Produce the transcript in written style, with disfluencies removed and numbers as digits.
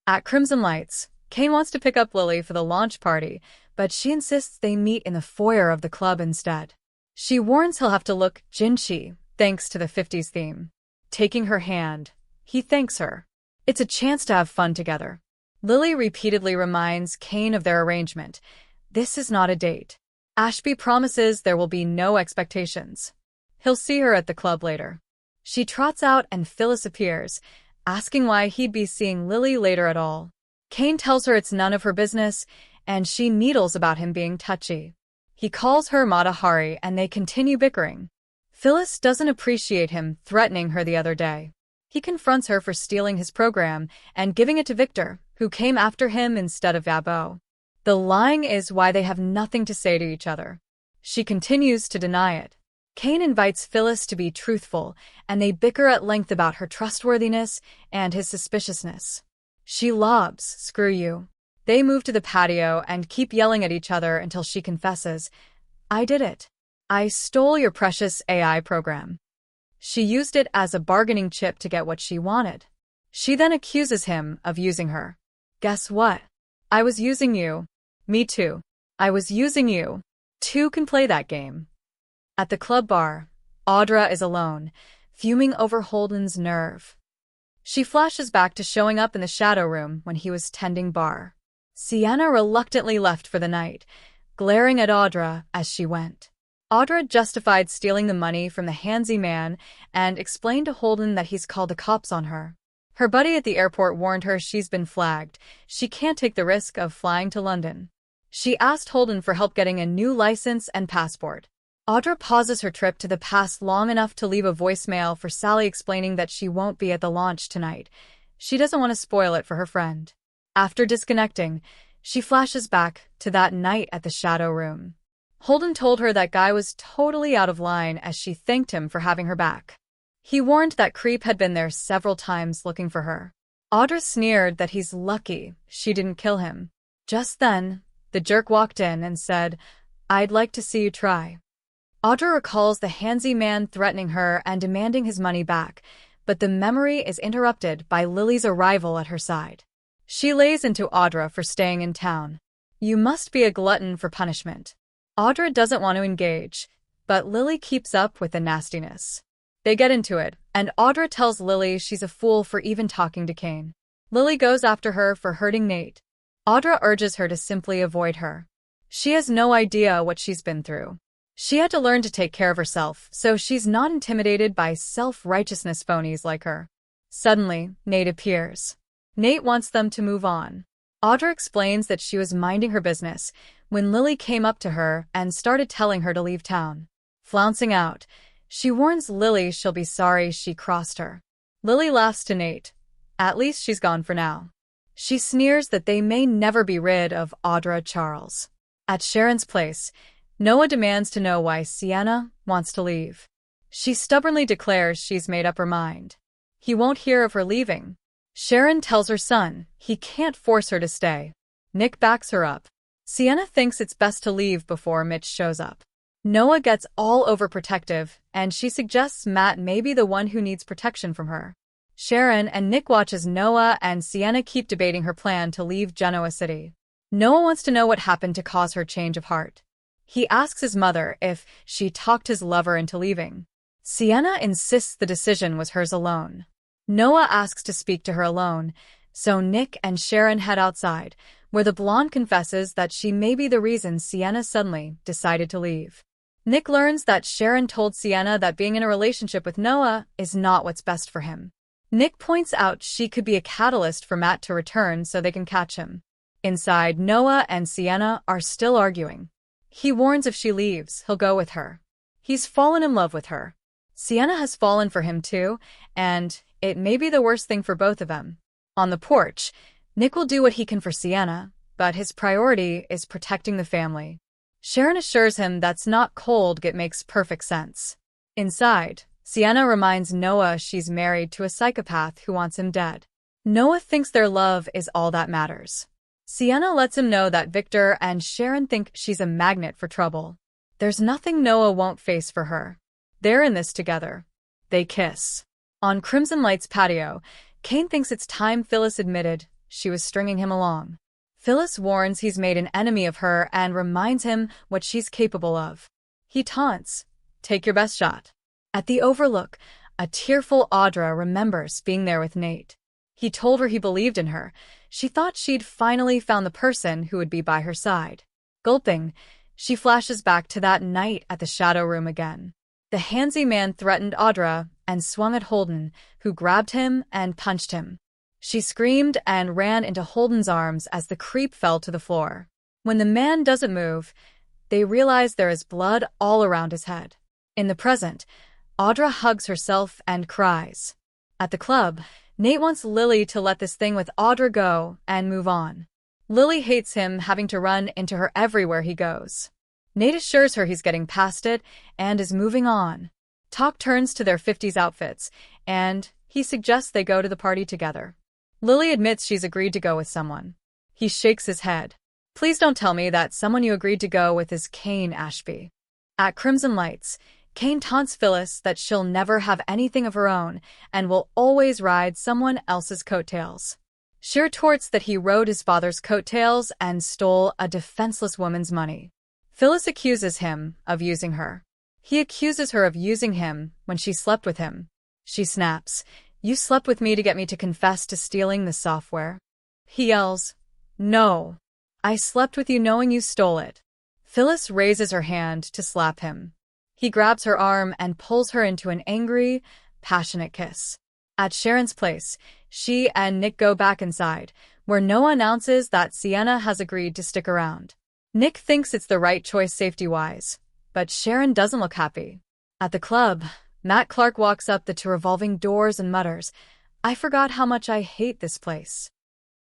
At Crimson Lights, Kane wants to pick up Lily for the launch party, but she insists they meet in the foyer of the club instead. She warns he'll have to look jinchi, thanks to the 50s theme. Taking her hand, he thanks her. It's a chance to have fun together. Lily repeatedly reminds Kane of their arrangement. This is not a date. Ashby promises there will be no expectations. He'll see her at the club later. She trots out and Phyllis appears, asking why he'd be seeing Lily later at all. Kane tells her it's none of her business, and she needles about him being touchy. He calls her Mata Hari and they continue bickering. Phyllis doesn't appreciate him threatening her the other day. He confronts her for stealing his program and giving it to Victor, who came after him instead of Yabo. The lying is why they have nothing to say to each other. She continues to deny it. Kane invites Phyllis to be truthful, and they bicker at length about her trustworthiness and his suspiciousness. She lobs, "Screw you." They move to the patio and keep yelling at each other until she confesses, "I did it. I stole your precious AI program." She used it as a bargaining chip to get what she wanted. She then accuses him of using her. "Guess what? I was using you." "Me too. I was using you." Two can play that game. At the club bar, Audra is alone, fuming over Holden's nerve. She flashes back to showing up in the shadow room when he was tending bar. Sienna reluctantly left for the night, glaring at Audra as she went. Audra justified stealing the money from the handsy man and explained to Holden that he's called the cops on her. Her buddy at the airport warned her she's been flagged. She can't take the risk of flying to London. She asked Holden for help getting a new license and passport. Audra pauses her trip to the past long enough to leave a voicemail for Sally explaining that she won't be at the launch tonight. She doesn't want to spoil it for her friend. After disconnecting, she flashes back to that night at the shadow room. Holden told her that guy was totally out of line as she thanked him for having her back. He warned that creep had been there several times looking for her. Audra sneered that he's lucky she didn't kill him. Just then, the jerk walked in and said, "I'd like to see you try." Audra recalls the handsy man threatening her and demanding his money back, but the memory is interrupted by Lily's arrival at her side. She lays into Audra for staying in town. "You must be a glutton for punishment." Audra doesn't want to engage, but Lily keeps up with the nastiness. They get into it, and Audra tells Lily she's a fool for even talking to Kane. Lily goes after her for hurting Nate. Audra urges her to simply avoid her. She has no idea what she's been through. She had to learn to take care of herself, so she's not intimidated by self-righteousness phonies like her. Suddenly, Nate appears. Nate wants them to move on. Audra explains that she was minding her business when Lily came up to her and started telling her to leave town. Flouncing out, she warns Lily she'll be sorry she crossed her. Lily laughs to Nate. At least she's gone for now. She sneers that they may never be rid of Audra Charles. At Sharon's place, Noah demands to know why Sienna wants to leave. She stubbornly declares she's made up her mind. He won't hear of her leaving. Sharon tells her son he can't force her to stay. Nick backs her up. Sienna thinks it's best to leave before Mitch shows up. Noah gets all overprotective, and she suggests Matt may be the one who needs protection from her. Sharon and Nick watch as Noah and Sienna keep debating her plan to leave Genoa City. Noah wants to know what happened to cause her change of heart. He asks his mother if she talked his lover into leaving. Sienna insists the decision was hers alone. Noah asks to speak to her alone, so Nick and Sharon head outside, where the blonde confesses that she may be the reason Sienna suddenly decided to leave. Nick learns that Sharon told Sienna that being in a relationship with Noah is not what's best for him. Nick points out she could be a catalyst for Matt to return so they can catch him. Inside, Noah and Sienna are still arguing. He warns if she leaves, he'll go with her. He's fallen in love with her. Sienna has fallen for him too, and it may be the worst thing for both of them. On the porch, Nick will do what he can for Sienna, but his priority is protecting the family. Sharon assures him that's not cold, it makes perfect sense. Inside, Sienna reminds Noah she's married to a psychopath who wants him dead. Noah thinks their love is all that matters. Sienna lets him know that Victor and Sharon think she's a magnet for trouble. There's nothing Noah won't face for her. They're in this together. They kiss. On Crimson Light's patio, Kane thinks it's time Phyllis admitted she was stringing him along. Phyllis warns he's made an enemy of her and reminds him what she's capable of. He taunts, "Take your best shot." At the Overlook, a tearful Audra remembers being there with Nate. He told her he believed in her. She thought she'd finally found the person who would be by her side. Gulping, she flashes back to that night at the Shadow Room again. The handsy man threatened Audra and swung at Holden, who grabbed him and punched him. She screamed and ran into Holden's arms as the creep fell to the floor. When the man doesn't move, they realize there is blood all around his head. In the present, Audra hugs herself and cries. At the club, Nate wants Lily to let this thing with Audra go and move on. Lily hates him having to run into her everywhere he goes. Nate assures her he's getting past it and is moving on. Talk turns to their 50s outfits, and he suggests they go to the party together. Lily admits she's agreed to go with someone. He shakes his head. "Please don't tell me that someone you agreed to go with is Kane Ashby." At Crimson Lights, Kane taunts Phyllis that she'll never have anything of her own and will always ride someone else's coattails. She retorts that he rode his father's coattails and stole a defenseless woman's money. Phyllis accuses him of using her. He accuses her of using him when she slept with him. She snaps, "You slept with me to get me to confess to stealing the software?" He yells, "No, I slept with you knowing you stole it." Phyllis raises her hand to slap him. He grabs her arm and pulls her into an angry, passionate kiss. At Sharon's place, she and Nick go back inside, where Noah announces that Sienna has agreed to stick around. Nick thinks it's the right choice safety-wise, but Sharon doesn't look happy. At the club, Matt Clark walks up to revolving doors and mutters, "I forgot how much I hate this place."